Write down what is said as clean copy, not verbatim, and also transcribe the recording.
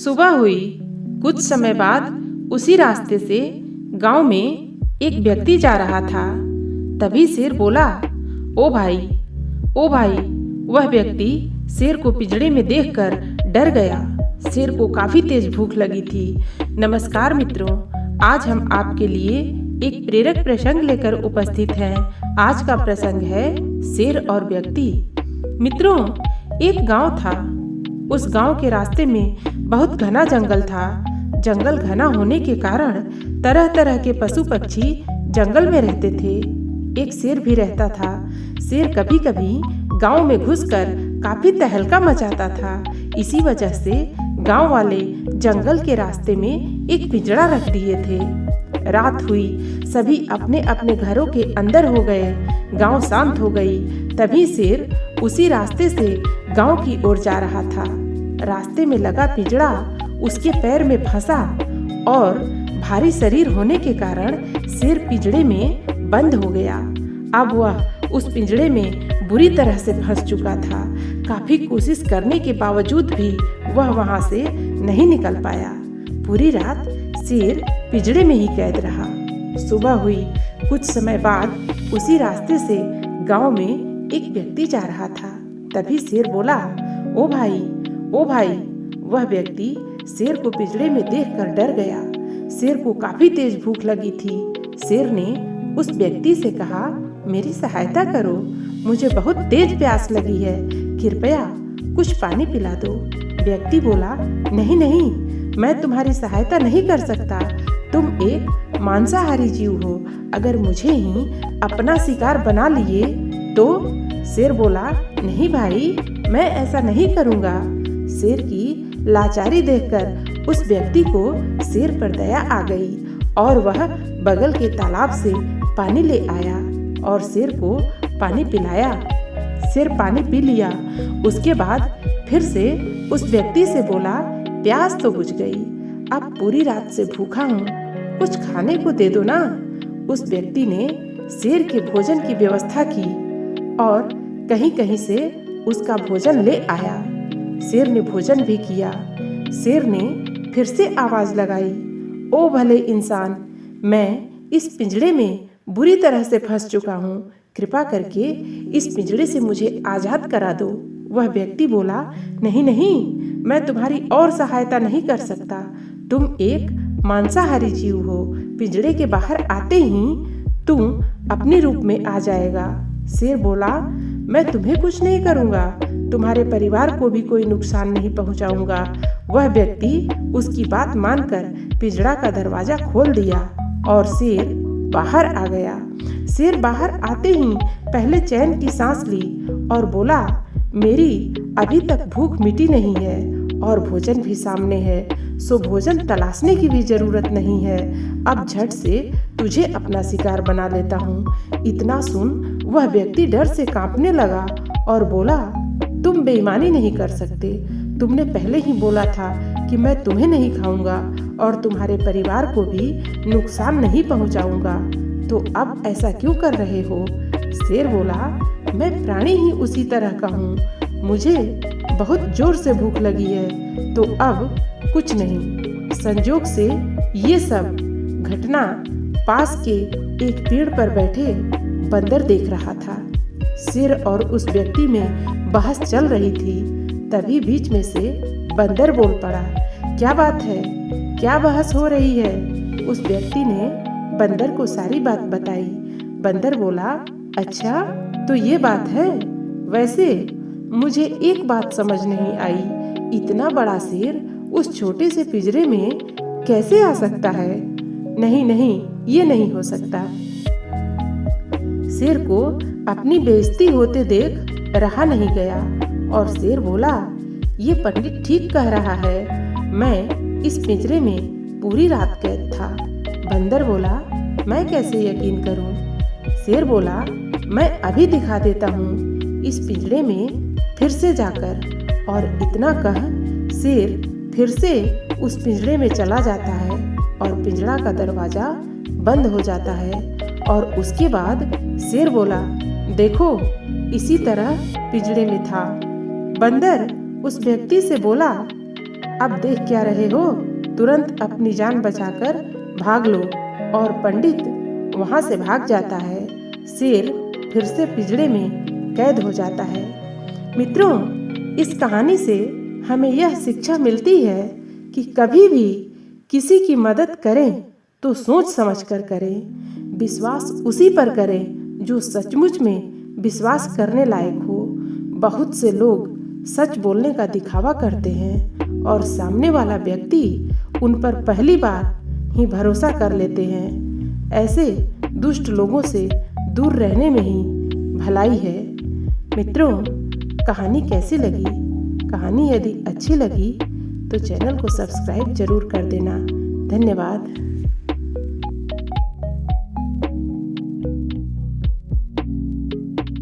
सुबह हुई। कुछ समय बाद उसी रास्ते से गांव में एक व्यक्ति जा रहा था। तभी शेर बोला, ओ भाई, ओ भाई। वह व्यक्ति शेर को पिंजड़े में देखकर डर गया। शेर को काफी तेज भूख लगी थी। नमस्कार मित्रों, आज हम आपके लिए एक प्रेरक प्रसंग लेकर उपस्थित हैं। आज का प्रसंग है शेर और व्यक्ति। मित्रों, एक गांव था। उस गांव के रास्ते में बहुत घना जंगल था। जंगल घना होने के कारण तरह तरह के पशु पक्षी जंगल में रहते थे। एक शेर भी रहता था। शेर कभी कभी गांव में घुसकर काफी तहलका मचाता था। इसी वजह से गांव वाले जंगल के रास्ते में एक पिंजड़ा रख दिए थे। रात हुई, सभी अपने अपने घरों के अंदर हो गए। गांव शांत हो गई। तभी शेर उसी रास्ते से गांव की ओर जा रहा था। रास्ते में लगा पिंजड़ा उसके पैर में फंसा और भारी शरीर होने के कारण शेर पिंजड़े में बंद हो गया। अब वह उस पिंजड़े में बुरी तरह से फंस चुका था। काफी कोशिश करने के बावजूद भी वह वहां से नहीं निकल पाया। पूरी रात शेर पिंजड़े में ही कैद रहा। सुबह हुई। कुछ समय बाद उसी रास्ते से गांव में एक व्यक्ति जा रहा था। तभी शेर बोला, ओ भाई, ओ भाई। वह व्यक्ति शेर को पिंजड़े में देखकर डर गया। शेर को काफी तेज भूख लगी थी। शेर ने उस व्यक्ति से कहा, मेरी सहायता करो, मुझे बहुत तेज प्यास लगी है, कृपया कुछ पानी पिला दो। व्यक्ति बोला, नहीं नहीं, मैं तुम्हारी सहायता नहीं कर सकता। तुम एक मांसाहारी जीव हो। अगर मुझे ही अपना शिकार बना लिए तो? शेर बोला, नहीं भाई, मैं ऐसा नहीं करूँगा। शेर की लाचारी देखकर उस व्यक्ति को शेर पर दया आ गई और वह बगल के तालाब से पानी ले आया और शेर को पानी पिलाया। शेर पानी पी लिया। उसके बाद फिर से उस व्यक्ति से बोला, प्यास तो बुझ गई, अब पूरी रात से भूखा हूँ, कुछ खाने को दे दो ना। उस व्यक्ति ने शेर के भोजन की व्यवस्था की और कहीं कहीं से उसका भोजन ले आया। शेर ने भोजन भी किया। शेर ने फिर से आवाज लगाई, ओ भले इंसान, मैं इस पिंजड़े में बुरी तरह से फंस चुका हूँ, कृपा करके इस पिंजड़े से मुझे आजाद करा दो। वह व्यक्ति बोला, नहीं नहीं, मैं तुम्हारी और सहायता नहीं कर सकता। तुम एक मांसाहारी जीव हो। पिंजड़े के बाहर आते ही तुम अपने रूप में आ जाएगा। शेर बोला, मैं तुम्हें कुछ नहीं करूँगा, तुम्हारे परिवार को भी कोई नुकसान नहीं पहुँचाऊँगा। वह व्यक्ति उसकी बात मानकर पिंजड़ा का दरवाजा खोल दिया और शेर बाहर आ गया। शेर बाहर आते ही पहले चैन की सांस ली और बोला, मेरी अभी तक भूख मिटी नहीं है और भोजन भी सामने है, सो भोजन तलाशने की भी जरूरत नहीं है। अब झट से तुझे अपना शिकार बना लेता हूँ। इतना सुन वह व्यक्ति डर से कांपने लगा और बोला, तुम बेईमानी नहीं कर सकते। तुमने पहले ही बोला था कि मैं तुम्हें नहीं खाऊंगा और तुम्हारे परिवार को भी नुकसान नहीं पहुंचाऊंगा, तो अब ऐसा क्यों कर रहे हो? शेर बोला, मैं प्राणी ही उसी तरह का हूँ, मुझे बहुत जोर से भूख लगी है, तो अब कुछ नहीं। संजोग से ये सब घटना पास के एक पेड़ पर बैठे बंदर देख रहा था। शेर और उस व्यक्ति में बहस चल रही थी। तभी बीच में से बंदर बोल पड़ा, क्या बात है, क्या बहस हो रही है? उस व्यक्ति ने बंदर को सारी बात बताई। बंदर बोला, अच्छा तो ये बात है। वैसे मुझे एक बात समझ नहीं आई, इतना बड़ा शेर उस छोटे से पिंजरे में कैसे आ सकता है? नहीं नहीं, ये नहीं हो सकता। शेर को अपनी बेइज्जती होते देख रहा नहीं गया और शेर बोला, ये पंडित ठीक कह रहा है, मैं इस पिंजरे में पूरी रात कैद था। बंदर बोला, मैं कैसे यकीन करूं? शेर बोला, मैं अभी दिखा देता हूँ इस पिंजरे में फिर से जाकर। और इतना कह शेर फिर से उस पिंजरे में चला जाता है और पिंजरा का दरवाजा बंद हो जाता है। और उसके बाद शेर बोला, देखो इसी तरह पिंजरे में था। बंदर उस व्यक्ति से बोला, अब देख क्या रहे हो, तुरंत अपनी जान बचाकर भाग लो। और पंडित वहाँ से भाग जाता है। शेर फिर से पिंजरे में कैद हो जाता है। मित्रों, इस कहानी से हमें यह शिक्षा मिलती है कि कभी भी किसी की मदद करें तो सोच समझ कर करें। विश्वास उसी पर करें जो सचमुच में विश्वास करने लायक हो। बहुत से लोग सच बोलने का दिखावा करते हैं और सामने वाला व्यक्ति उन पर पहली बार ही भरोसा कर लेते हैं। ऐसे दुष्ट लोगों से दूर रहने में ही भलाई है। मित्रों, कहानी कैसी लगी? कहानी यदि अच्छी लगी तो चैनल को सब्सक्राइब जरूर कर देना। धन्यवाद।